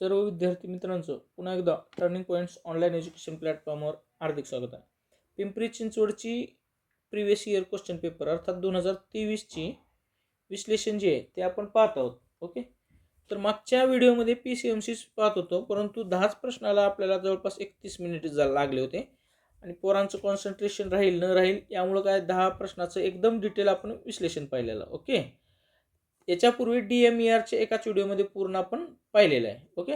सर्व विद्यार्थी मित्रांचं पुन्हा एकदा टर्निंग पॉईंट्स ऑनलाईन एज्युकेशन प्लॅटफॉर्मवर हार्दिक स्वागत आहे. पिंपरी चिंचवडची प्रिव्हियस इयर क्वेश्चन पेपर अर्थात 2023ची विश्लेषण जे आहे ते आपण पाहत आहोत. ओके, तर मागच्या व्हिडिओमध्ये PCMC पाहत होतो, परंतु 10च प्रश्नाला आपल्याला जवळपास 31 मिनिट लागले होते आणि पोरांचं कॉन्सन्ट्रेशन राहील न राहील यामुळे काय 10 प्रश्नाचं एकदम डिटेल आपण विश्लेषण पाहिलेलं. ओके, याच्यापूर्वी DMERचे एकाच व्हिडिओमध्ये पूर्ण आपण पाहिलेलं आहे. ओके,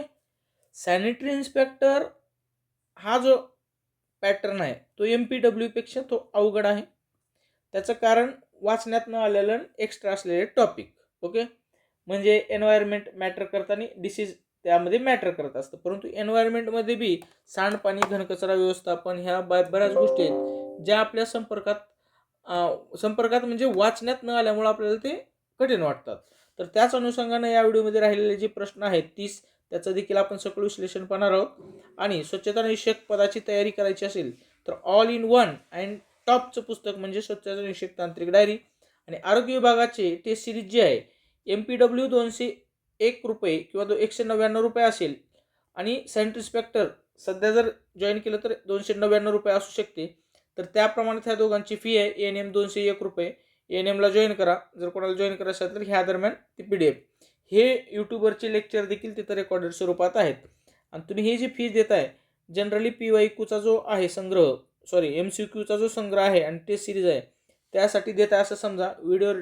सॅनिटरी इन्स्पेक्टर हा जो पॅटर्न आहे तो MPW पेक्षा तो अवघड आहे. त्याचं कारण वाचण्यात न आलेलं एक्स्ट्रा असलेले टॉपिक. ओके, म्हणजे एन्व्हायरमेंट मॅटर करताना डिसीज त्यामध्ये मॅटर करत असतं, परंतु एन्व्हायरमेंटमध्ये बी सांडपाणी घनकचरा व्यवस्थापन ह्या बऱ्याच गोष्टी आहेत ज्या आपल्या संपर्कात म्हणजे वाचण्यात न आल्यामुळे आपल्याला ते कठीण वाटतात. तर त्याच अनुषंगाने या व्हिडिओमध्ये राहिलेले जे प्रश्न आहेत 30 त्याचं देखील आपण सखोल विश्लेषण पाहणार आहोत. आणि स्वच्छता निरीक्षक पदाची तयारी करायची असेल तर ऑल इन वन अँड टॉपचं पुस्तक म्हणजे स्वच्छता निरीक्षक तांत्रिक डायरी आणि आरोग्य विभागाचे टेस्ट सिरीज जे आहे MPW 201 रुपये किंवा 199 रुपये असेल आणि सॅनिटरी इन्स्पेक्टर सध्या जर जॉईन केलं तर 299 रुपये असू शकते. तर त्याप्रमाणे ह्या दोघांची फी आहे. ANM 201 रुपये. ANMला जॉईन करा. जर कोणाला जॉईन करायचं असेल तर ह्या दरम्यान ती PDF हे यूट्यूबवरचे लेक्चर देखील तिथं रेकॉर्डेड स्वरूपात आहेत. आणि तुम्ही ही जी फी देताय जनरली PYQचा जो आहे MCQचा जो संग्रह आहे आणि टेस्ट सिरीज आहे त्यासाठी देताय असं समजा, व्हिडिओ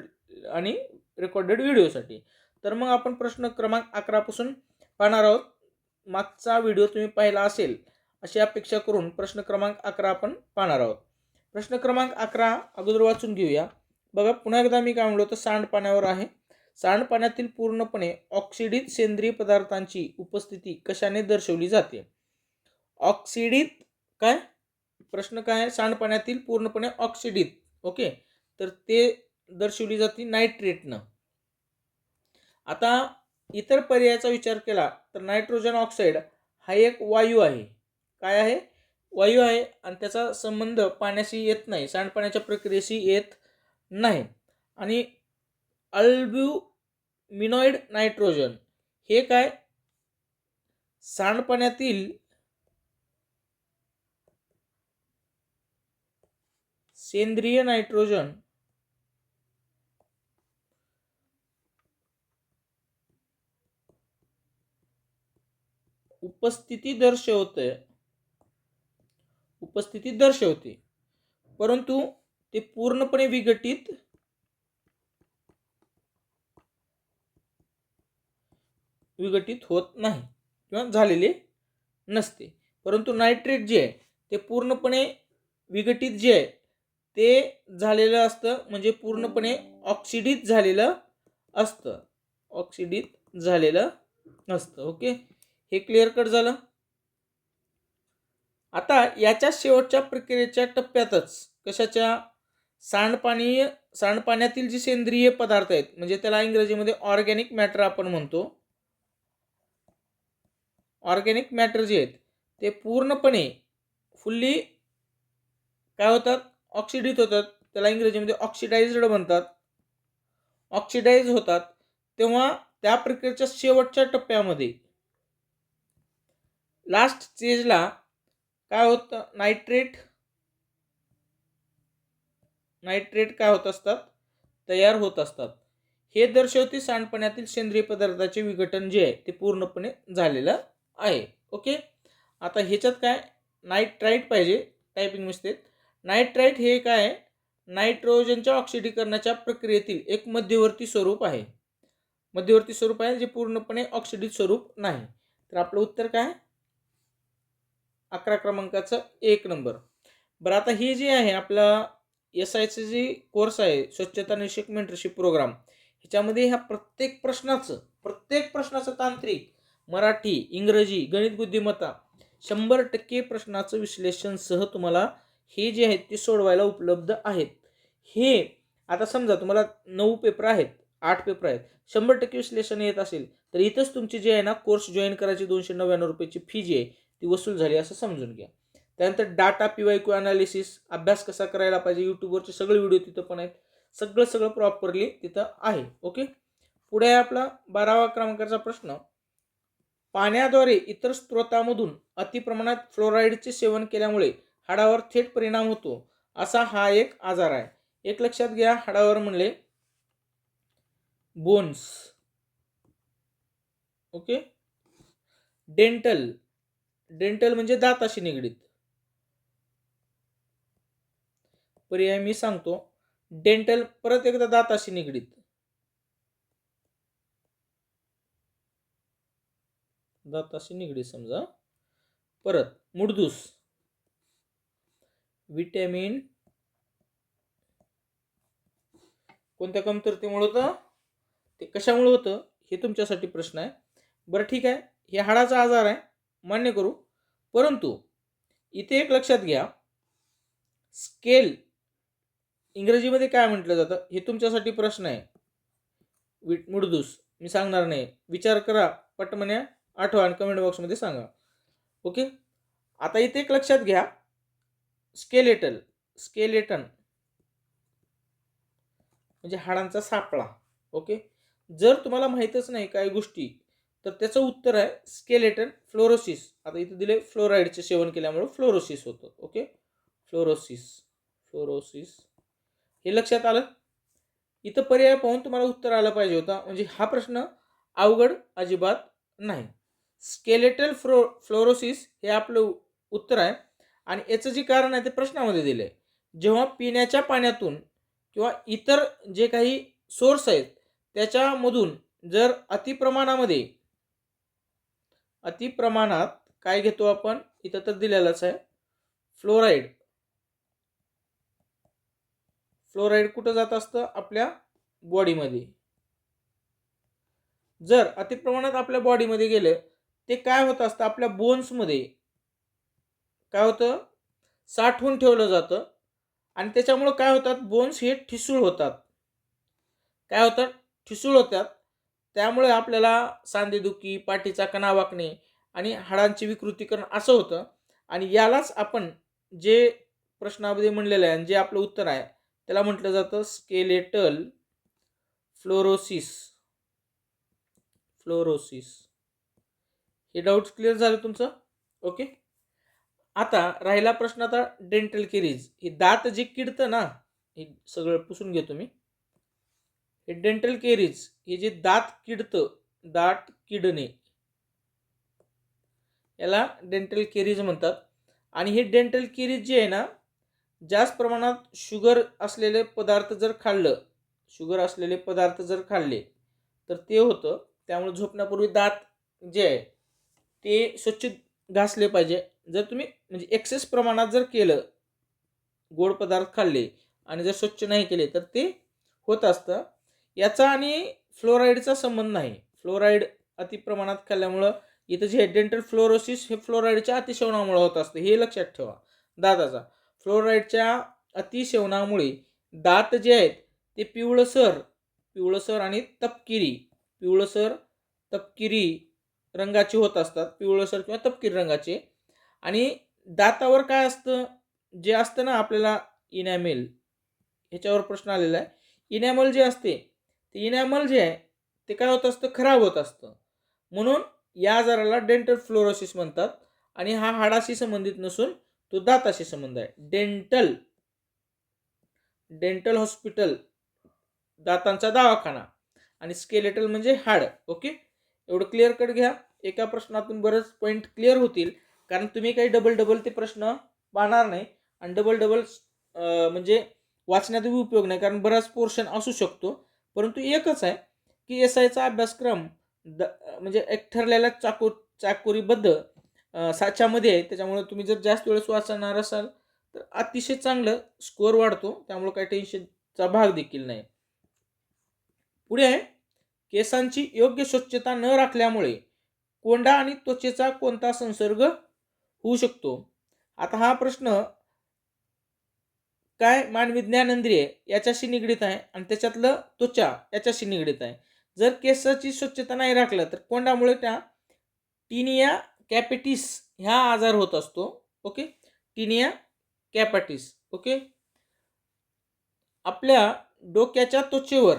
आणि रेकॉर्डेड व्हिडिओसाठी. तर मग आपण प्रश्न क्रमांक 11 पासून पाहणार आहोत. मागचा व्हिडिओ तुम्ही पाहिला असेल अशी अपेक्षा करून प्रश्न क्रमांक 11 आपण पाहणार आहोत. प्रश्न क्रमांक 11 अगोदर वाचून घेऊया. बघा, पुन्हा एकदा मी काय म्हणलो तर सांडपाण्यावर आहे. सांडपाण्यातील पूर्णपणे ऑक्सिडित सेंद्रिय पदार्थांची उपस्थिती कशाने दर्शवली जाते? ऑक्सिडित काय प्रश्न काय आहे? सांडपाण्यातील पूर्णपणे ऑक्सिडित. ओके, तर ते दर्शवली जाते नायट्रेटनं. आता इतर पर्यायाचा विचार केला तर नायट्रोजन ऑक्साईड हा एक वायू आहे. काय आहे? वायू आहे आणि त्याचा संबंध पाण्याशी येत नाही, सांडपाण्याच्या प्रक्रियेशी येत नाही. आणि अल्ब्युमिनॉइड नायट्रोजन हे काय? सांडपाण्यातील सेंद्रिय नायट्रोजन उपस्थिती दर्शवते, परंतु ते पूर्णपणे विघटित होत नाही किंवा झालेले नसते. परंतु नायट्रेट जे आहे ते पूर्णपणे विघटित जे आहे ते झालेलं असतं, म्हणजे पूर्णपणे ऑक्सिडित झालेलं असतं. ओके, हे क्लिअर कट झालं. आता याच्या शेवटच्या प्रक्रियेच्या टप्प्यातच कशाच्या सांडपाण्यातील जी सेंद्रिय पदार्थ आहेत म्हणजे त्याला इंग्रजीमध्ये ऑर्गॅनिक मॅटर आपण म्हणतो. ऑर्गॅनिक मॅटर जे आहेत ते पूर्णपणे फुल्ली काय होतात? ऑक्सिडित होतात. त्याला इंग्रजीमध्ये ऑक्सिडाइज्ड म्हणतात. ऑक्सिडाइज होतात तेव्हा त्या प्रक्रियेच्या शेवटच्या टप्प्यामध्ये लास्ट स्टेजला काय होतं? नायट्रेट काय होत असतात? तयार होत असतात. हे दर्शवते सांडपाण्यातील सेंद्रिय पदार्थाचे विघटन जे आहे ते पूर्णपणे झालेलं आहे. ओके, आता ह्याच्यात काय नायट्राइट पाहिजे, टायपिंग मिस्टेक. नायट्राइट हे काय? नायट्रोजनच्या ऑक्सिडीकरणाच्या प्रक्रियेतील एक मध्यवर्ती स्वरूप आहे. जे पूर्णपणे ऑक्सिडित स्वरूप नाही. तर आपलं उत्तर काय? 11 क्रमांकाचं 1 नंबर. बरं, आता हे जे आहे आपला SIचे जे कोर्स आहे स्वच्छता निरीक्षक मेंटरशिप प्रोग्राम, ह्याच्यामध्ये ह्या प्रत्येक प्रश्नाचं तांत्रिक मराठी, इंग्रजी, गणित बुद्धिमत्ता 100% प्रश्नाचं विश्लेषण सह तुम्हाला हे जे आहेत ते सोडवायला उपलब्ध आहेत. हे आता समजा तुम्हाला 9 पेपर आहेत, 8 पेपर आहेत, 100% विश्लेषण येत असेल तर इथंच तुमची जे आहे ना कोर्स जॉईन करायची 299 रुपयाची फी जी आहे ती वसूल झाली असं समजून घ्या. त्यानंतर डाटा PYQ अनालिसिस, अभ्यास कसा करायला पाहिजे, यूट्यूबवरचे सगळे व्हिडिओ तिथं पण आहेत. सगळं प्रॉपरली तिथं आहे. ओके, पुढे आपला 12व्या क्रमांकाचा प्रश्न. पाण्याद्वारे इतर स्त्रोतामधून अतिप्रमाणात फ्लोराईडचे सेवन केल्यामुळे हाडावर थेट परिणाम होतो असा हा एक आजार आहे. एक लक्षात घ्या, हाडावर म्हणले बोन्स. ओके. डेंटल, डेंटल म्हणजे दाताशी निगडीत. पर्याय मी सांगतो. डेंटल परत एकदा दाताशी निगडीत. दाताशी निगडीत समजा. परत मुडदूस, विटॅमिन कोणत्या कमतरतेमुळे होतं, ते कशामुळे होतं हे तुमच्यासाठी प्रश्न आहे. बरं ठीक आहे, हे हाडाचा आजार आहे मान्य करू, परंतु इथे एक लक्षात घ्या, स्केल इंग्रजीमध्ये काय म्हटलं जातं हे तुमच्यासाठी प्रश्न आहे. मुडदूस मी सांगणार नाही, विचार करा, पटमन्या आठवा आणि कमेंट बॉक्समध्ये सांगा. ओके. आता इथे एक लक्षात घ्या, स्केलेटल, स्केलेटन म्हणजे हाडांचा सापळा. ओके. जर तुम्हाला माहीतच नाही काही गोष्टी तर त्याचं उत्तर आहे स्केलेटन फ्लोरोसिस. आता इथे दिले फ्लोराईडचे सेवन केल्यामुळे फ्लोरोसिस होतं. ओके. फ्लोरोसिस, फ्लोरोसिस हे लक्षात आलं. इथं पर्याय पाहून तुम्हाला उत्तर आलं पाहिजे होता, म्हणजे हा प्रश्न अवघड अजिबात नाही. स्केलेटल फ्लोरोसिस हे आपलं उत्तर आहे आणि याचं जे कारण आहे ते प्रश्नामध्ये दिलं आहे. जेव्हा पिण्याच्या पाण्यातून किंवा इतर जे काही सोर्स आहेत त्याच्यामधून जर अतिप्रमाणात काय घेतो आपण, इथं तर दिलेलंच आहे फ्लोराईड. फ्लोराईड कुठं जात असतं, आपल्या बॉडीमध्ये. जर अतिप्रमाणात आपल्या बॉडीमध्ये गेलं ते काय होत असतं, आपल्या बोन्समध्ये काय होतं, साठवून ठेवलं जातं आणि त्याच्यामुळं काय होतात, बोन्स हे ठिसूळ होतात. काय होतात, ठिसूळ होतात. त्यामुळे आपल्याला सांधेदुखी, पाठीचा कणा वाकणे आणि हाडांची विकृतीकरण असं होतं. आणि यालाच आपण जे प्रश्नामध्ये म्हणलेलं आहे आणि जे आपलं उत्तर आहे त्याला म्हटलं जातं स्केलेटल फ्लोरोसिस. फ्लोरोसिस. हे डाऊट क्लिअर झालं तुमचं. ओके. आता राहिला प्रश्न, आता डेंटल केरीज, हे दात जे किडतं ना, हे सगळं पुसून घेतो मी. हे डेंटल केरीज, हे जे दात किडतं, दात किडणे, याला डेंटल केरीज म्हणतात. आणि हे डेंटल केरीज जे आहे ना, जास्त प्रमाणात शुगर असलेले पदार्थ जर खाल्ले तर ते होतं. त्यामुळे झोपण्यापूर्वी दात जे आहे ते स्वच्छ घासले पाहिजे. जर तुम्ही म्हणजे एक्सेस प्रमाणात जर केलं, गोड पदार्थ खाल्ले आणि जर स्वच्छ नाही केले तर ते होत असतं. याचा आणि फ्लोराईडचा संबंध नाही. फ्लोराईड अतिप्रमाणात खाल्ल्यामुळं इथं जे डेंटल फ्लोरोसिस हे फ्लोराईडच्या अतिसेवनामुळे होत असतं, हे लक्षात ठेवा. दाताचा फ्लोराईडच्या अतिसेवनामुळे दात जे आहेत ते पिवळसर आणि तपकिरी रंगाचे होत असतात, पिवळसर किंवा तपकिरी रंगाचे. आणि दातावर काय असतं, जे असतं ना आपल्याला इनॅमेल, ह्याच्यावर प्रश्न आलेला आहे. इनॅमल जे असते ते इनॅमल जे आहे ते काय होत असतं, खराब होत असतं. म्हणून या आजाराला डेंटल फ्लोरोसिस म्हणतात आणि हा हाडाशी संबंधित नसून तो दाताशी संबंध आहे. डेंटल हॉस्पिटल, दातांचा दवाखाना, आणि स्केलेटल म्हणजे हाड. ओके. एवढं क्लिअर कट घ्या. एका प्रश्नातून बरेच पॉईंट क्लिअर होतील, कारण तुम्ही काही डबल ते प्रश्न पाहणार नाही आणि डबल म्हणजे वाचण्यात उपयोग नाही, कारण बराच पोर्शन असू शकतो. परंतु एकच आहे की एसआयचा अभ्यासक्रम म्हणजे एक ठरलेल्या चाकोरीबद्ध साच्यामध्ये आहे. त्याच्यामुळे तुम्ही जर जास्त वेळेस वाचणार असाल तर अतिशय चांगलं स्कोअर वाढतो, त्यामुळे काही टेन्शनचा भाग देखील नाही. पुढे आहे, केसांची योग्य स्वच्छता न राखल्यामुळे कोंडा आणि त्वचेचा कोणता संसर्ग होऊ शकतो. आता हा प्रश्न काय, मानवी ज्ञानेंद्रिय याच्याशी निगडीत आहे आणि त्याच्यातलं त्वचा याच्याशी निगडीत आहे. जर केसाची स्वच्छता नाही राखलं तर कोंडामुळे त्या टीनिया कॅपिटिस ह्या आजार होत असतो. ओके. टीनिया कॅपिटिस. ओके. आपल्या डोक्याच्या त्वचेवर,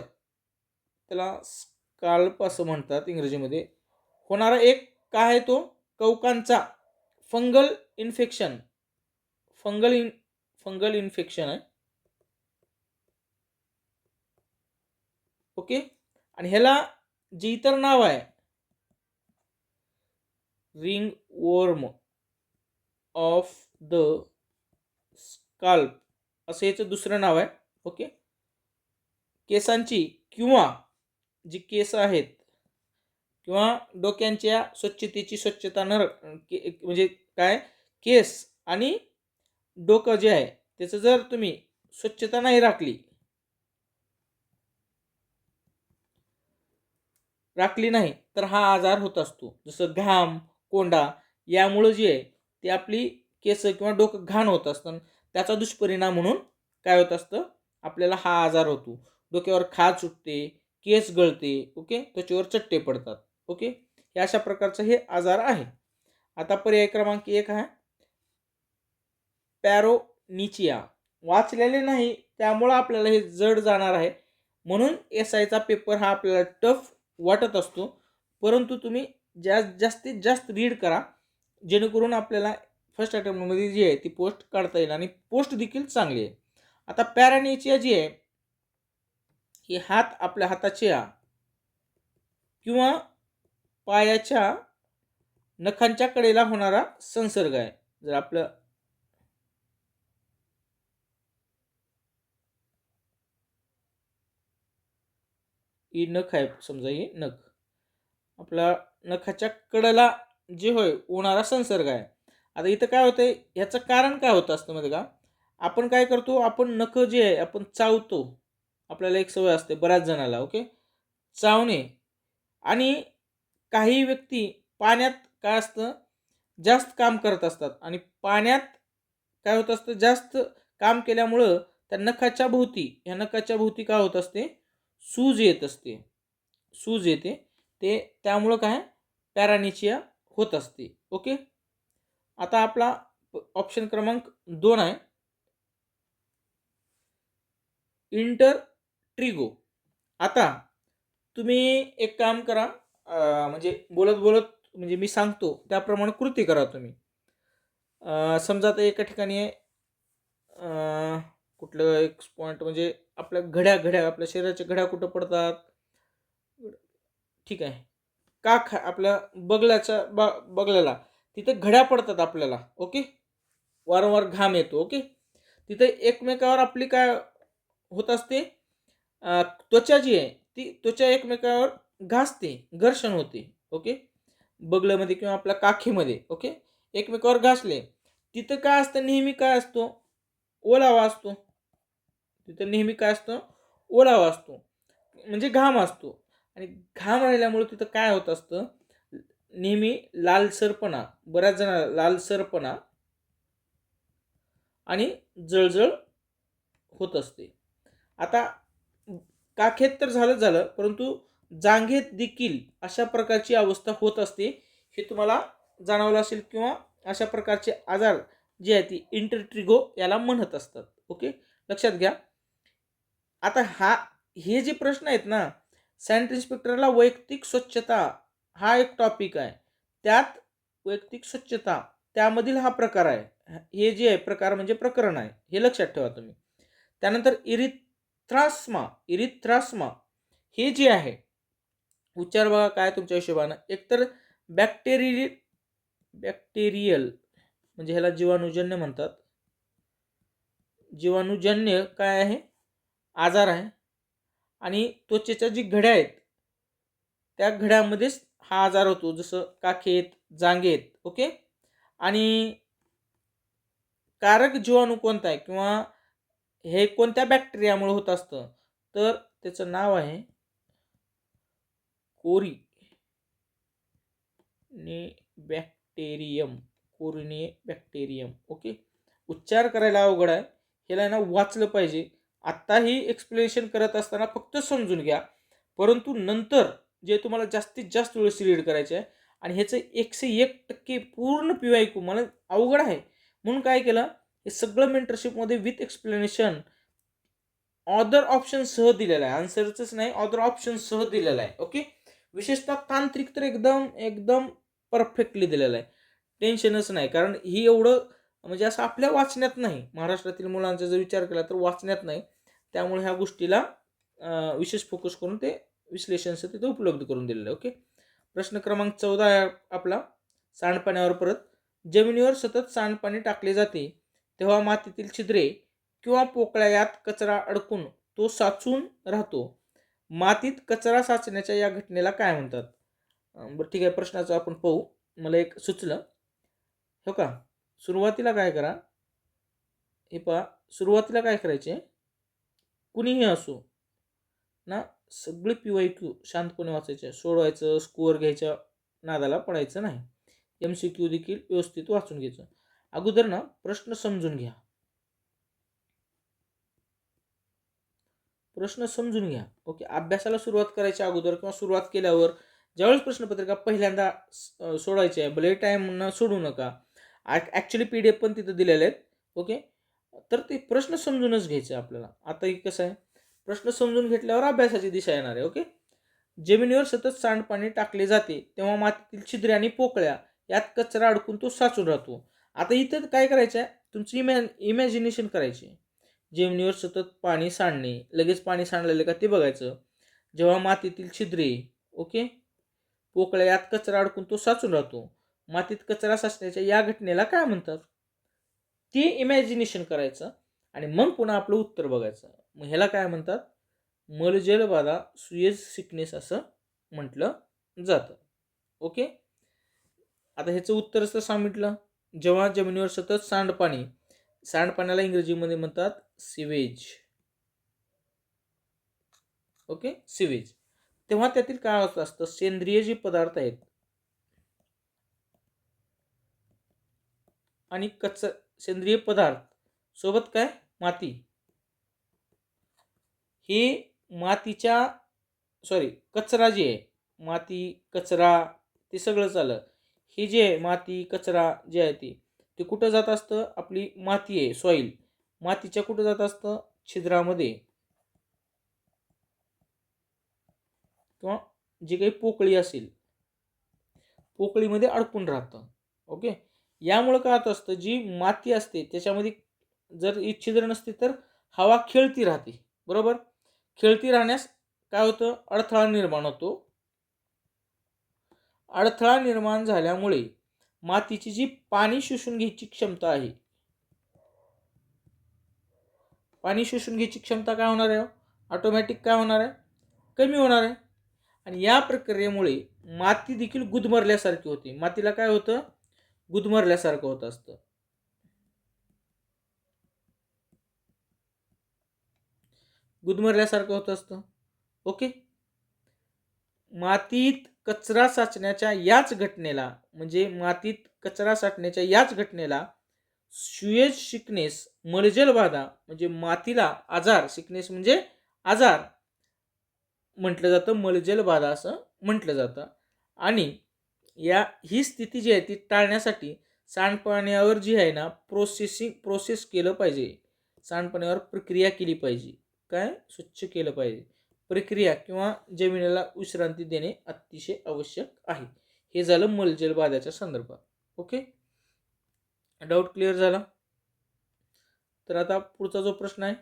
त्याला स्काल्प असं म्हणतात इंग्रजीमध्ये, होणारा एक काय आहे तो कवकांचा फंगल इन्फेक्शन फंगल इन्फेक्शन आहे. ओके. आणि ह्याला जे इतर नाव आहे ring worm of the scalp असं याचं दुसरं नाव आहे. ओके. केसांची किंवा जी केस आहेत किंवा डोक्यांच्या स्वच्छतेची स्वच्छता न म्हणजे काय केस आणि डोकं जे आहे त्याचं जर तुम्ही स्वच्छता नाही राखली नाही तर हा आजार होत असतो. जसं घाम कोंडा यामुळं जे आहे ते आपली केस किंवा डोकं घाण होत असतं. त्याचा दुष्परिणाम म्हणून काय होत असतं आपल्याला हा आजार होतो. डोक्यावर खाज सुटते, केस गळते. ओके. त्वचेवर चट्टे पडतात. ओके. हे अशा प्रकारचं हे आजार आहे. आता पर्याय क्रमांक 1 आहे पॅरोनिचिया. वाचलेले नाही त्यामुळं आपल्याला हे जड जाणार आहे. म्हणून एसआयचा पेपर हा आपल्याला टफ वाटत असतो. परंतु तुम्ही जास्तीत जास्त रीड करा जेणेकरून आपल्याला फर्स्ट अटेम्प्टमध्ये जी आहे ती पोस्ट काढता येईल आणि पोस्ट देखील चांगली आहे. आता पॅरानिचिया जी आहे ही आपल्या हाताच्या किंवा पायाच्या नखांच्या कडेला होणारा संसर्ग आहे. जर आपलं ही नख आहे समजा ही नख आपला नखाच्या कडेला जे होणारा संसर्ग आहे. आता इथं काय होतंय ह्याचं कारण काय होतं असतं माहिती का आपण काय करतो आपण नख जे आहे आपण चावतो. आपल्याला एक सवय असते बऱ्याच जणाला. ओके. चावणे आणि काही व्यक्ती पाण्यात काय असतं जास्त काम करत असतात आणि पाण्यात काय होत असतं जास्त काम केल्यामुळं त्या नखाच्या भोवती काय होत असते सूज येते ते त्यामुळं काय पॅरानिचिया होत असते. ओके. आता आपला ऑप्शन क्रमांक 2 आहे इंटरट्रिगो. आता तुम्ही एक काम करा म्हणजे बोलत म्हणजे मी सांगतो त्याप्रमाणे कृती करा तुम्ही. समजा आता एका ठिकाणी आहे कुठलं एक पॉईंट म्हणजे आपल्या घड्या आपल्या शरीराच्या घड्या कुठं पडतात ठीक आहे आपल्या बगल्याला तिथे घड्या पडतात आपल्याला. ओके. वारंवार घाम येतो. ओके. तिथे एकमेकावर आपली काय होत असते त्वचा जी आहे ती त्वचा एकमेकावर घासते घर्षण होते. ओके. बगल्यामध्ये किंवा आपल्या काखीमध्ये. ओके. एकमेकावर घासले तिथं काय असतं नेहमी काय असतो ओलावा असतो. तिथं नेहमी काय असतं ओलावा असतो म्हणजे घाम असतो आणि घाम राहिल्यामुळे तिथं काय होत असतं नेहमी बऱ्याच जणांना लालसरपणा आणि जळजळ होत असते. आता काखेत तर झालं परंतु जांघेत देखील अशा प्रकारची अवस्था होत असते. हे तुम्हाला जाणवलं असेल किंवा अशा प्रकारचे आजार जे आहे ती इंटरट्रिगो याला म्हणत असतात. ओके. लक्षात घ्या. आता हे जे प्रश्न आहेत ना सॅनिटरी इन्स्पेक्टरला वैयक्तिक स्वच्छता हा एक टॉपिक आहे. त्यात वैयक्तिक स्वच्छता त्यामधील हा प्रकार आहे. हे जे आहे प्रकार म्हणजे प्रकरण आहे हे लक्षात ठेवा तुम्ही. त्यानंतर इरिथ्रास्मा हे जे आहे उच्चार बघा काय तुमच्या हिशोबानं एकतर बॅक्टेरियल म्हणजे ह्याला जीवाणूजन्य म्हणतात. जीवाणूजन्य काय आहे आजार आहे आणि त्वचेच्या जी घड्या आहेत त्या घड्यामध्येच हा आजार होतो जसं काखेत जांघेत. ओके. आणि कारक जीवाणू कोणता आहे किंवा हे कोणत्या बॅक्टेरियामुळे होत असतं तर त्याचं नाव आहे कोरिनेबॅक्टेरियम. ओके. उच्चार करायला अवघड आहे. ह्याला ना वाचलं पाहिजे. आत्ताही एक्सप्लेनेशन करत असताना फक्त समजून घ्या परंतु नंतर जे तुम्हाला जास्तीत जास्त वेळेस रीड करायचे आहे आणि ह्याचं 101% पूर्ण PYQ मला अवघड आहे म्हणून काय केलं हे सगळं मेंटरशिपमध्ये विथ एक्सप्लेनेशन ऑदर ऑप्शन सह दिलेला आहे. आन्सरच नाही ऑदर ऑप्शन सह दिलेला आहे. ओके. विशेषतः तांत्रिक तर एकदम परफेक्टली दिलेला आहे, टेन्शनच नाही. कारण ही एवढं म्हणजे असं आपल्या वाचण्यात नाही, महाराष्ट्रातील मुलांचा जर विचार केला तर वाचण्यात नाही. त्यामुळे ह्या गोष्टीला विशेष फोकस करून ते विश्लेषणचं तिथे उपलब्ध करून दिलेलं आहे. ओके. प्रश्न क्रमांक 14 आहे आपला, सांडपाण्यावर परत. जमिनीवर सतत सांडपाणी टाकले जाते तेव्हा मातीतील छिद्रे किंवा पोकळ्या यात कचरा अडकून तो साचून राहतो. मातीत कचरा साचण्याच्या या घटनेला काय म्हणतात? बरं ठीक आहे, प्रश्नाचं आपण पाहू. मला एक सुचलं, हो का. सुरुवातीला काय करा, हे पहा, सुरुवातीला काय करायचे, कुणीही असो ना, सगळे PYQ शांतपणे वाचायचे, सोडवायचं, स्कोअर घ्यायच्या नादाला पडायचं नाही. MCQ देखील व्यवस्थित वाचून घ्यायचं. अगोदर ना प्रश्न समजून घ्या, प्रश्न समजून घ्या. ओके. अभ्यासाला सुरुवात करायच्या अगोदर किंवा सुरुवात केल्यावर ज्यावेळेस प्रश्नपत्रिका पहिल्यांदा सोडायची आहे, भले टाईम न सोडू नका. ॲक्च्युली PDF पण तिथं दिलेले आहेत. ओके. तर ते प्रश्न समजूनच घ्यायचे आपल्याला. आता हे कसं आहे, प्रश्न समजून घेतल्यावर अभ्यासाची दिशा येणार आहे. ओके. जमिनीवर सतत सांडपाणी टाकले जाते तेव्हा मातीतील छिद्रे आणि पोकळ्या यात कचरा अडकून तो साचून राहतो. आता इथं काय करायचं आहे, तुमची इमॅजिनेशन करायची. जमिनीवर सतत पाणी सांडणे, लगेच पाणी सांडलेलं का ते बघायचं. जेव्हा मातीतील छिद्रे, ओके, पोकळ्या यात कचरा अडकून तो साचून राहतो. मातीत कचरा साचण्याच्या या घटनेला काय म्हणतात, ते इमॅजिनेशन करायचं आणि मग पुन्हा आपलं उत्तर बघायचं. मग ह्याला काय म्हणतात, मलजल बाधा, सुएज सिकनेस असं म्हटलं जातं. ओके. आता ह्याचं उत्तर असं सांगितलं, जेव्हा जमिनीवर सतत सांडपाणी, सांडपाण्याला इंग्रजीमध्ये म्हणतात सिवेज. Okay, sewage. तेव्हा त्यातील काय होत असतं, सेंद्रिय जे पदार्थ आहेत आणि सेंद्रिय पदार्थ सोबत काय, माती, हे मातीच्या कचरा जे आहे, माती कचरा ते सगळंच आलं. हे जे आहे माती कचरा जे आहे ते कुठं जात असतं, आपली माती आहे सॉईल, मातीच्या कुठं जात असतं, छिद्रामध्ये किंवा जी काही पोकळी असेल पोकळीमध्ये अडकून राहतं. ओके. यामुळे काय होत असतं, जी माती असते त्याच्यामध्ये जर छिद्र नसते तर हवा खेळती राहते, बरोबर. खेळती राहण्यास काय होतं, अडथळा निर्माण होतो. अडथळा निर्माण झाल्यामुळे मातीची जी पाणी शोषून घ्यायची क्षमता आहे, पाणी शोषून घ्यायची क्षमता काय होणार आहे, ऑटोमॅटिक काय होणार आहे, कमी होणार आहे. आणि या प्रक्रियेमुळे माती देखील गुदमरल्यासारखी होते. मातीला काय होतं, गुदमरल्यासारखं होत असतं. गुदमरल्यासारखं होत असतं. ओके. मातीत कचरा साचण्याच्या याच घटनेला, म्हणजे मातीत कचरा साठण्याच्या याच घटनेला सुएज सिकनेस, मलजल बाधा, म्हणजे मातीला आजार, सिकनेस म्हणजे आजार म्हटलं जातं, मलजल बाधा असं म्हटलं जातं. आणि ही स्थिती जी आहे ती टाळण्यासाठी सांडपाण्यावर जी आहे ना प्रोसेस केलं पाहिजे, सांडपाण्यावर प्रक्रिया केली पाहिजे, काय, स्वच्छ केलं पाहिजे, प्रक्रिया किंवा जमिनीला विश्रांती देणे अतिशय आवश्यक आहे. हे झालं मलजल बाधाच्या संदर्भात. ओके. डाऊट क्लिअर झाला. तर आता पुढचा जो प्रश्न आहे,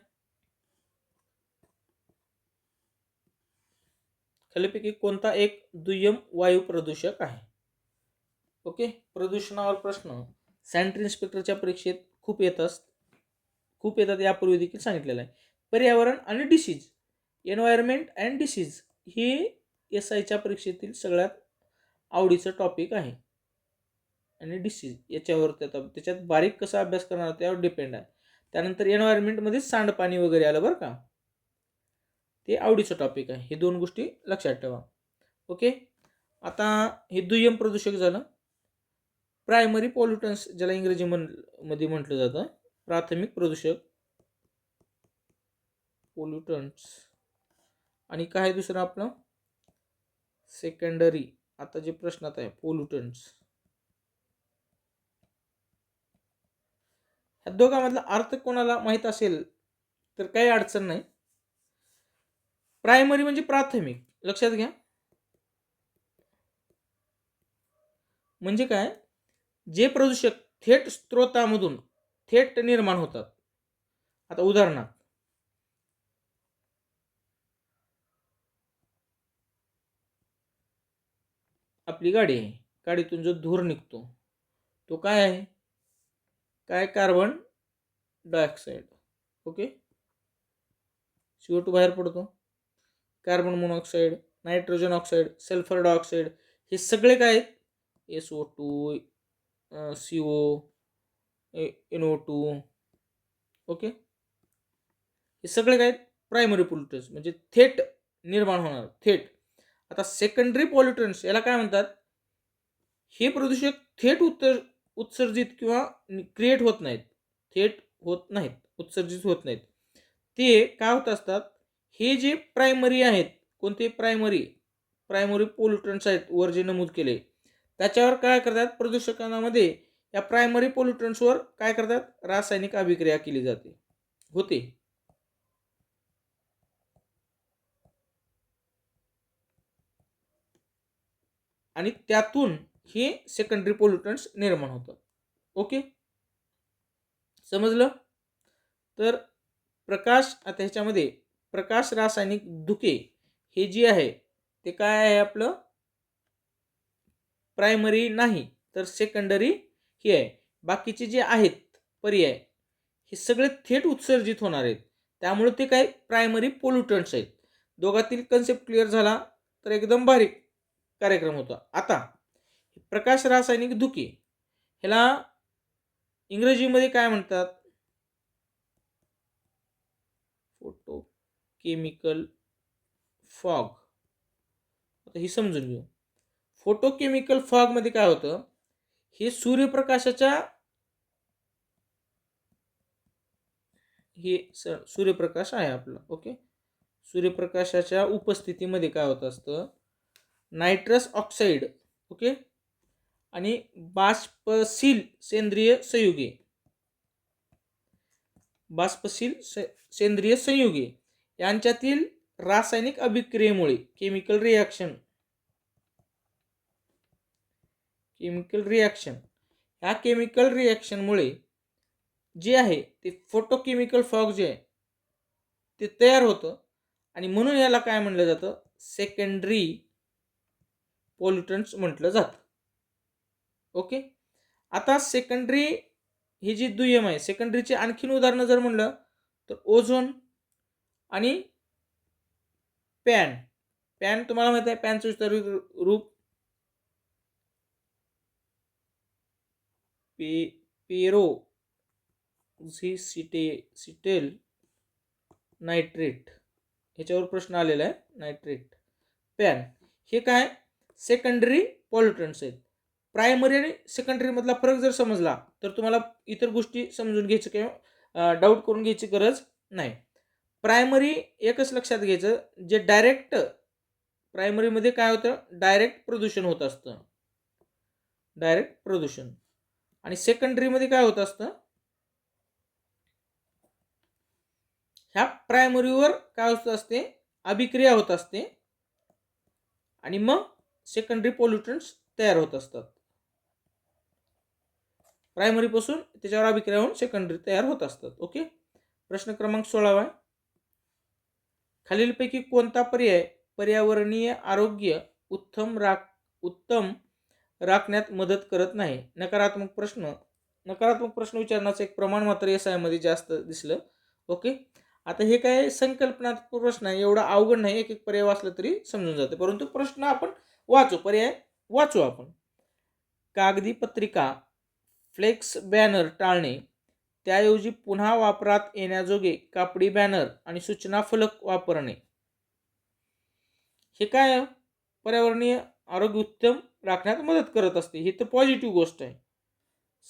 खालीपैकी कोणता एक दुय्यम वायू प्रदूषक आहे. ओके. प्रदूषणावर प्रश्न सॅनिटरी इन्स्पेक्टरच्या परीक्षेत खूप येतात, यापूर्वी देखील सांगितलेलं आहे. पर्यावरण आणि डिसीज, एन्व्हायरमेंट अँड डिसीज, हे SIच्या परीक्षेतील सगळ्यात आवडीचं टॉपिक आहे. आणि डिसीज याच्यावर त्याच्यात बारीक कसा अभ्यास करणार त्यावर डिपेंड आहे. त्यानंतर एन्व्हायरमेंटमध्ये सांडपाणी वगैरे आलं बरं का, ते आवडीचं टॉपिक आहे. हे दोन गोष्टी लक्षात ठेवा. ओके. आता हे दुय्यम प्रदूषक झालं. प्रायमरी पॉल्युटन्स ज्याला इंग्रजी मध्ये म्हटलं जातं, प्राथमिक प्रदूषक, पोल्युटन्स. आणि काय दुसरं आपलं सेकंडरी. आता जे प्रश्नात आहे पोल्युटन्स, ह्या दोघांमधला अर्थ कोणाला माहित असेल तर काही अडचण नाही. प्रायमरी म्हणजे प्राथमिक, लक्षात घ्या. म्हणजे काय, जे प्रदूषक थेट स्त्रोतामधून थेट निर्माण होतात. आता उदाहरणार्थ आपली गाडी आहे, गाडीतून जो धूर निघतो तो काय आहे, काय कार्बन डायऑक्साईड. ओके, CO2 बाहेर पडतो, carbon monoxide, nitrogen oxide, sulphur dioxide, हे सगळे काय आहेत, SO2, CO, NO2. ओके, हे सगळे काय प्रायमरी पोल्युटन्स म्हणजे थेट निर्माण होणार थेट. आता सेकंडरी पॉल्युटन्स याला काय म्हणतात, हे प्रदूषक थेट उत्सर्जित किंवा क्रिएट होत नाहीत, थेट होत नाहीत, उत्सर्जित होत नाहीत. ते काय होत असतात, हे जे प्रायमरी आहेत, कोणते प्रायमरी पोल्युटन्स आहेत वर जे नमूद केले, त्याच्यावर काय करतात प्रदूषकांमध्ये, या प्रायमरी पोल्युटन्सवर काय करतात, रासायनिक अभिक्रिया केली जाते होते. आणि त्यातून हे सेकंडरी पोल्युटन्स निर्माण होतात. ओके, समजलं. तर प्रकाश, आता ह्याच्यामध्ये प्रकाश रासायनिक धुके हे जे आहे ते काय आहे, आपलं प्रायमरी नाही तर सेकंडरी हे आहे. बाकीचे जे आहेत पर्याय हे सगळे थेट उत्सर्जित होणार आहेत, त्यामुळे ते काय प्रायमरी पोल्युटंट्स आहेत. दोघातील कन्सेप्ट क्लिअर झाला तर एकदम बारीक कार्यक्रम होता. आता प्रकाश रासायनिक धुके ह्याला इंग्रजीमध्ये काय म्हणतात, फोटो केमिकल फॉग. आता हे समजून घेऊ. फोटोकेमिकल फॉग मध्ये काय होतं, हे सूर्यप्रकाशाच्या, हे सूर्यप्रकाश आहे आपला. ओके, सूर्यप्रकाशाच्या उपस्थितीमध्ये काय होत असतं, नायट्रस ऑक्साईड, ओके, आणि बाष्पशील सेंद्रिय संयुगे, सेंद्रिय संयुगे यांच्यातील रासायनिक अभिक्रियेमुळे केमिकल रिॲक्शन ह्या केमिकल रिॲक्शनमुळे जे आहे ते फोटोकेमिकल फॉग जे आहे ते तयार होतं, आणि म्हणून याला काय म्हणलं जातं, सेकंडरी पोल्युटंट्स म्हटलं जातं. ओके, आता सेकंडरी ही जी दुय्यम आहे, सेकंडरीचे आणखीन उदाहरणं जर म्हणलं तर ओझोन आणि पॅन तुम्हाला माहिती आहे, पॅनचं विस्तारित रूप पेरोक्सिसिटेल नायट्रेट, ह्याच्यावर प्रश्न आलेला आहे, नायट्रेट, पॅन, हे काय सेकंडरी पॉल्युटंट्स आहेत. प्रायमरी आणि सेकंडरी मधला फरक जर समजला तर तुम्हाला इतर गोष्टी समजून घ्यायचं किंवा डाऊट करून घ्यायची गरज नाही. प्रायमरी एकच लक्षात घ्यायचं, जे डायरेक्ट प्रायमरीमध्ये काय होतं, डायरेक्ट प्रदूषण होत असतं, डायरेक्ट प्रदूषण. आणि सेकंडरीमध्ये काय होत असतं, ह्या प्रायमरीवर काय होत असते, अभिक्रिया होत असते, आणि मग सेकंडरी पोल्युटंट्स तयार होत असतात. प्रायमरी पासून त्याच्यावर अभिक्रिया होऊन सेकंडरी तयार होत असतात. ओके, प्रश्न क्रमांक 16 खालीलपैकी कोणता पर्याय पर्यावरणीय आरोग्य उत्तम राखण्यात मदत करत नाही. नकारात्मक प्रश्न विचारण्याचं एक प्रमाण मात्र एसआय मध्ये जास्त दिसलं. ओके, आता हे काय संकल्पनात्मक प्रश्न आहे, एवढा अवघड नाही, एक एक पर्याय वाचलं तरी समजून जाते, परंतु प्रश्न आपण पर्याय वाचू आपण. कागदी पत्रिका, फ्लेक्स बॅनर टाळणे, त्याऐवजी पुन्हा वापरात येण्याजोगे कापडी बॅनर आणि सूचना फलक वापरणे, हे काय पर्यावरणीय आरोग्य उत्तम राखण्यात मदत करत असते. ही तर पॉझिटिव्ह गोष्ट आहे.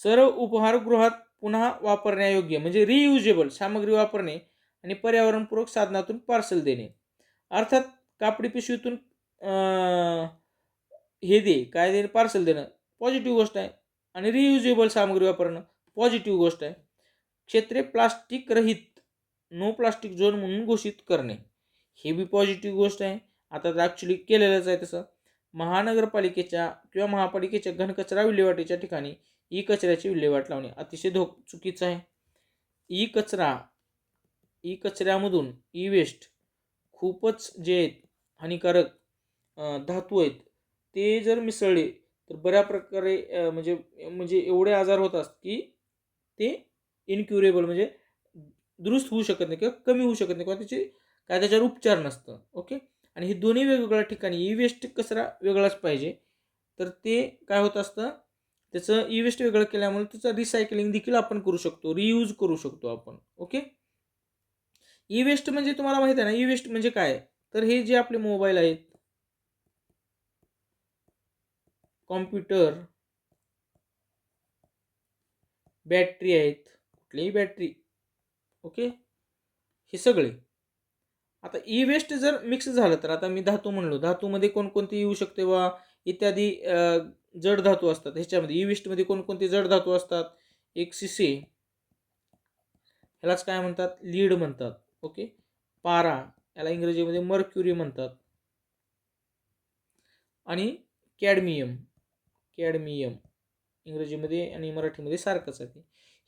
सर्व उपहारगृहात पुन्हा वापरण्यायोग्य म्हणजे रियुजेबल सामग्री वापरणे आणि पर्यावरणपूरक साधनातून पार्सल देणे. अर्थात कापडी पिशवीतून हे दे काय दे पार्सल देणं पॉझिटिव्ह गोष्ट आहे, आणि रियुजेबल सामग्री वापरणं पॉझिटिव्ह गोष्ट आहे. क्षेत्रे प्लास्टिक रहित, नो प्लास्टिक झोन म्हणून घोषित करणे, हे बी पॉझिटिव्ह गोष्ट आहे. आता ॲक्च्युली केलेलंच आहे तसं. महानगरपालिकेच्या किंवा महापालिकेच्या घनकचरा विल्हेवाटीच्या ठिकाणी ई कचऱ्याची विल्हेवाट लावणे अतिशय चुकीचं आहे. ई कचऱ्यामधून ई वेस्ट खूपच जे आहेत हानिकारक धातू आहेत ते जर मिसळले तर बऱ्या प्रकारे म्हणजे म्हणजे एवढे आजार होत असतात की ते इनक्युरेबल म्हणजे दुरुस्त होऊ शकत नाही किंवा कमी होऊ शकत नाही किंवा त्याच्यावर उपचार नसतं. ओके. आणि हे दोन्ही वेगवेगळ्या ठिकाणी ई वेस्ट कचरा वेगळाच पाहिजे. तर ते काय होत असतं, त्याचं ई वेस्ट वेगळं केल्यामुळे त्याचं रिसायकलिंग देखील आपण करू शकतो, रियूज करू शकतो आपण. ओके. ई वेस्ट म्हणजे तुम्हाला माहिती आहे ना, ई वेस्ट म्हणजे काय? तर हे जे आपले मोबाईल आहेत, कॉम्प्युटर, बॅटरी आहेत, कुठलीही बॅटरी. ओके. हे सगळे आता ई वेस्ट जर मिक्स झालं तर आता मी धातू म्हणलो, धातूमध्ये कोणकोणते येऊ शकते वा इत्यादी जड धातू असतात. ह्याच्यामध्ये ई वेस्टमध्ये कोणकोणते जड धातू असतात? एक शिसे, ह्यालाच काय म्हणतात? लीड म्हणतात. ओके. पारा, याला इंग्रजीमध्ये मर्क्युरी म्हणतात. आणि कॅडमियम इंग्रजीमध्ये आणि मराठीमध्ये सारखंच आहे.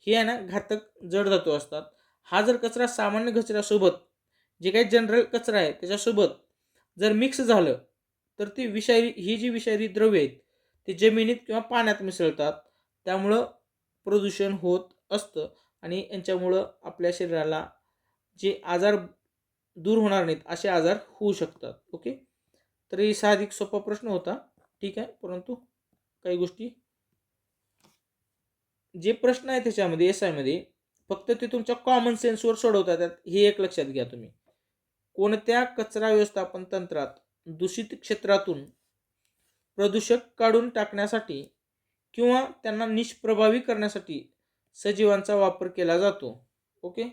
हे आहे ना घातक जड धातू असतात. हा जर कचरा सामान्य कचऱ्यासोबत जे काही जनरल कचरा आहे त्याच्यासोबत जर मिक्स झालं तर ती ही जी विषारी द्रव्ये आहेत ते जमिनीत किंवा पाण्यात मिसळतात. त्यामुळं प्रदूषण होत असतं आणि यांच्यामुळं आपल्या शरीराला जे आजार दूर होणार नाहीत असे आजार होऊ शकतात. ओके. तर ही साधिक सोपा प्रश्न होता. ठीक आहे. परंतु काही गोष्टी जे प्रश्न आहे त्याच्यामध्ये एस आयमध्ये फक्त ते तुमच्या कॉमन सेन्सवर सोडवतात. हे एक लक्षात घ्या तुम्ही. कोणत्या कचरा व्यवस्थापन तंत्रात दूषित क्षेत्रातून प्रदूषक काढून टाकण्यासाठी किंवा त्यांना निष्प्रभावी करण्यासाठी सजीवांचा वापर केला जातो? ओके.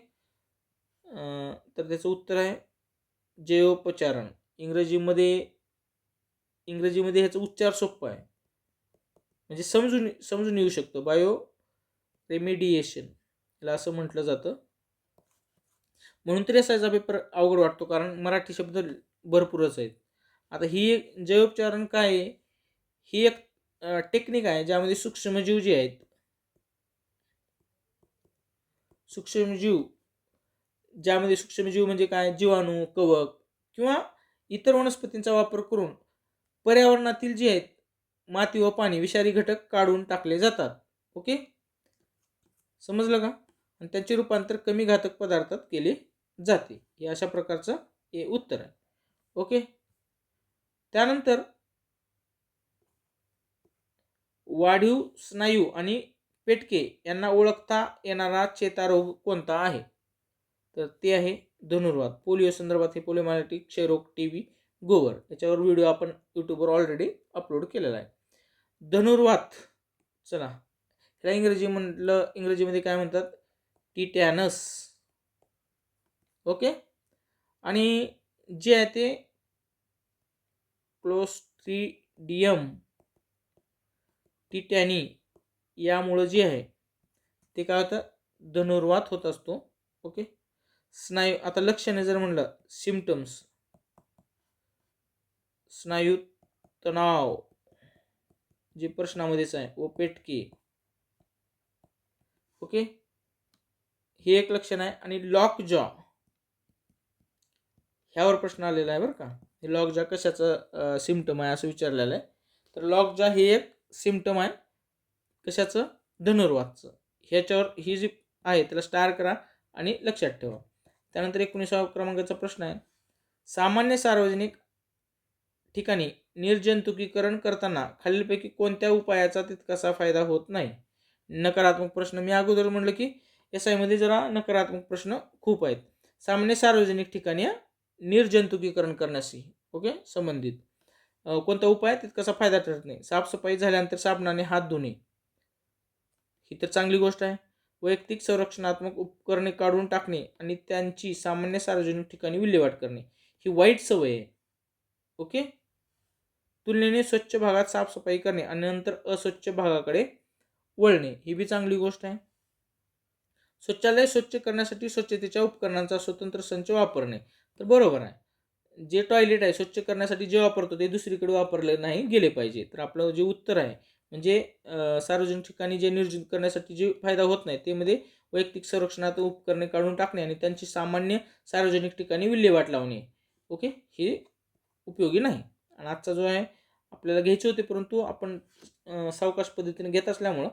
तर त्याचं उत्तर आहे जैवोपचारण. इंग्रजीमध्ये ह्याचा उच्चार सोपा आहे म्हणजे समजून येऊ शकतो. बायो रेमेडिएशन याला असं म्हटलं जातं. म्हणून तरी असायचा पेपर अवघड वाटतो कारण मराठी शब्द भरपूरच आहेत. आता ही एक जैवोपचारण काय आहे? ही एक टेक्निक आहे ज्यामध्ये सूक्ष्मजीव जे आहेत, ज्यामध्ये सूक्ष्मजीव म्हणजे काय? जीवाणू, कवक किंवा इतर वनस्पतींचा वापर करून पर्यावरणातील जे आहेत माती व पाणी विषारी घटक काढून टाकले जातात. ओके. समजलं का? आणि त्याचे रूपांतर कमी घातक पदार्थात केले जाते. हे अशा प्रकारचं हे उत्तर आहे. ओके. त्यानंतर वाढीव स्नायू आणि पेटके यांना ओळखता येणारा चेतारोग कोणता आहे? तर ते आहे धनुर्वात. पोलिओ संदर्भात हे पोलिओमायलिटिक, क्षयरोग, टीबी, गोवर याच्यावर व्हिडिओ आपण यूट्यूबवर ऑलरेडी अपलोड केलेला आहे. धनुर्वात, चला ह्याला इंग्रजीमध्ये काय म्हणतात? टिटॅनस. ओके. आणि जे आहे ते क्लोस्ट्रिडियम टिटॅनी यामुळं जे आहे ते काय होतं? धनुर्वात होत असतो. ओके. स्नायू, आता लक्षणे जर म्हणलं, सिम्पटम्स, स्नायू तणाव जे प्रश्नामध्येच आहे व पेटके. ओके. हे एक लक्षण आहे. आणि लॉक जॉ ह्यावर प्रश्न आलेला आहे बरं का. हे लॉक जॉ कशाचं सिम्पटम आहे असं विचारलेलं आहे. तर लॉक जॉ हे एक सिम्पटम आहे कशाचं? धनुर्वातचं. ह्याच्यावर ही जी आहे त्याला स्टार करा आणि लक्षात ठेवा. त्यानंतर 19व्या क्रमांकाचा प्रश्न आहे, सामान्य सार्वजनिक ठिकाणी निर्जंतुकीकरण करताना खालीलपैकी कोणत्या उपायाचा तितकासा फायदा होत नाही? नकारात्मक प्रश्न. मी अगोदर म्हटलं की एस आयमध्ये जरा नकारात्मक प्रश्न खूप आहेत. सामान्य सार्वजनिक ठिकाणी निर्जंतुकीकरण करण्याशी ओके संबंधित कोणता उपाय तितकासा फायदा ठरत नाही? साफसफाई झाल्यानंतर साबणाने हात धुणे ही तर चांगली गोष्ट आहे. वैयक्तिक संरक्षणात्मक उपकरणे काढून टाकणे आणि त्यांची सामान्य सार्वजनिक ठिकाणी विल्हेवाट करणे ही वाईट सवय आहे. ओके. तुलनेने स्वच्छ भागात साफसफाई करणे आणि नंतर अस्वच्छ भागाकडे वळणे ही बी चांगली गोष्ट आहे. शौचालय स्वच्छ करण्यासाठी स्वच्छतेच्या उपकरणांचा स्वतंत्र संच वापरणे तर बरोबर आहे. जे टॉयलेट आहे स्वच्छ करण्यासाठी जे वापरतो ते दुसरीकडे वापरले नाही गेले पाहिजे. तर आपलं जे उत्तर आहे म्हणजे सार्वजनिक ठिकाणी जे निर्जंतुक करण्यासाठी जे फायदा होत नाही ते मध्ये वैयक्तिक संरक्षणात उपकरणे काढून टाकणे आणि त्यांची सामान्य सार्वजनिक ठिकाणी विल्हेवाट लावणे. ओके, हे उपयोगी नाही. आणि आजचा जो आहे आपल्याला घ्यायचे होते परंतु आपण सावकाश पद्धतीने घेत असल्यामुळं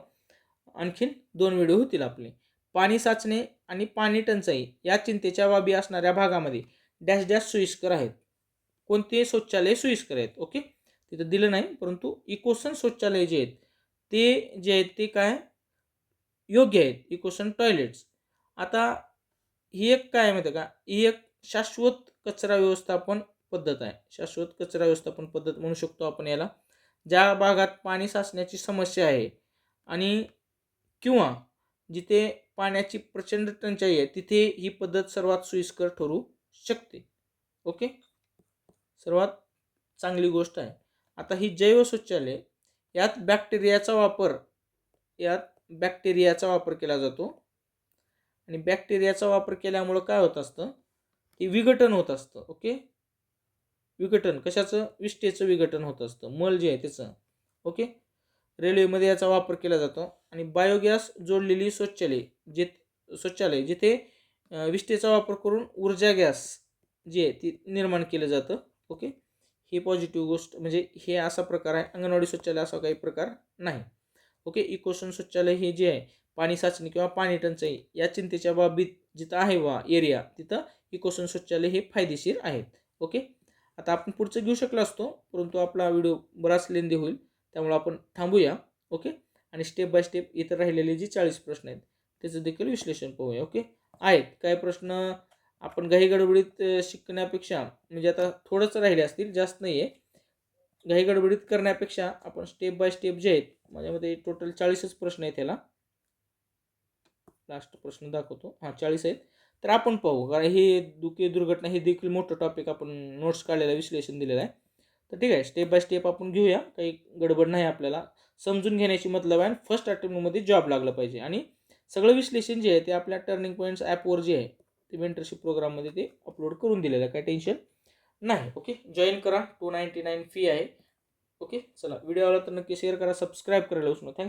आणखीन 2 व्हिडिओ होतील आपले. पाणी साचणे आणि पाणी टंचाई या चिंतेच्या बाबी असणाऱ्या भागामध्ये डॅश डॅश सोयीस्कर आहेत. कोणते शौचालय सोयीस्कर आहेत? ओके, तिथं दिलं नाही परंतु इकोसन शौचालय जे आहेत ते जे आहेत ते काय योग्य आहेत. इकोसन टॉयलेट्स. आता ही एक काय आहे माहिती आहे का? ही एक शाश्वत कचरा व्यवस्थापन पद्धत आहे. शाश्वत कचरा व्यवस्थापन पद्धत म्हणू शकतो आपण याला. ज्या भागात पाणी साचण्याची समस्या आहे आणि किंवा जिथे पाण्याची प्रचंड टंचाई आहे तिथे ही पद्धत सर्वात सोयीस्कर ठरू शकते. ओके, सर्वात चांगली गोष्ट आहे. आता ही जैव शौचालय यात बॅक्टेरियाचा वापर केला जातो आणि बॅक्टेरियाचा वापर केल्यामुळं काय होत असतं की विघटन होत असतं. ओके, विघटन कशाचं? विष्ठेचं विघटन होत असतं, मल जे आहे त्याचं. ओके, रेल्वेमध्ये याचा वापर केला जातो आणि बायोगॅस जोडलेली शौचालय जिथे विष्ठेचा वापर करून ऊर्जा गॅस जे आहे ती निर्माण केलं जातं. ओके, ही पॉझिटिव्ह गोष्ट म्हणजे हे असा प्रकार आहे. अंगणवाडी शौचालय असा काही प्रकार नाही. ओके, इकोसन शौचालय हे जे आहे पाणी साचणे किंवा पाणी टंचाई या चिंतेच्या बाबतीत जिथं आहे एरिया तिथं इकोसन शौचालय हे फायदेशीर आहेत. ओके, आता आपण पुढचं घेऊ शकलो असतो परंतु आपला व्हिडिओ बराच लेंदी होईल त्यामुळे आपण थांबूया. ओके, आणि स्टेप बाय स्टेप इतर राहिलेले जे 40 प्रश्न आहेत त्याचं देखील विश्लेषण पाहूया. ओके, आहेत काही प्रश्न आपण घाई गडबडीत शिकण्यापेक्षा म्हणजे आता थोडंच राहिले असतील, जास्त नाही आहे. घाई गडबडीत करण्यापेक्षा आपण स्टेप बाय स्टेप जे आहेत माझ्यामध्ये टोटल 40च प्रश्न आहेत. त्याला लास्ट प्रश्न दाखवतो. 40 आहेत. तर आपण पाहू कारण हे दुर्घटना हे देखील मोठं टॉपिक आपण नोट्स काढलेलं विश्लेषण दिलेलं आहे. तर ठीक आहे, स्टेप बाय स्टेप आपण घेऊया. काही गडबड नाही, आपल्याला समजून घेण्याची मतलब आहे. फर्स्ट अटेम्प्टमध्ये जॉब लागला पाहिजे आणि सगळं विश्लेषण जे आहे ते आपल्या टर्निंग पॉईंट्स ॲपवर जे आहे ते मेंटरशिप प्रोग्राममध्ये ते अपलोड करून दिलेलं आहे. काही टेन्शन नाही. ओके, जॉईन करा. 299 फी आहे. ओके, चला व्हिडिओ आला तर नक्की शेअर करा, सबस्क्राईब करायला विसरू नका. थँक्स.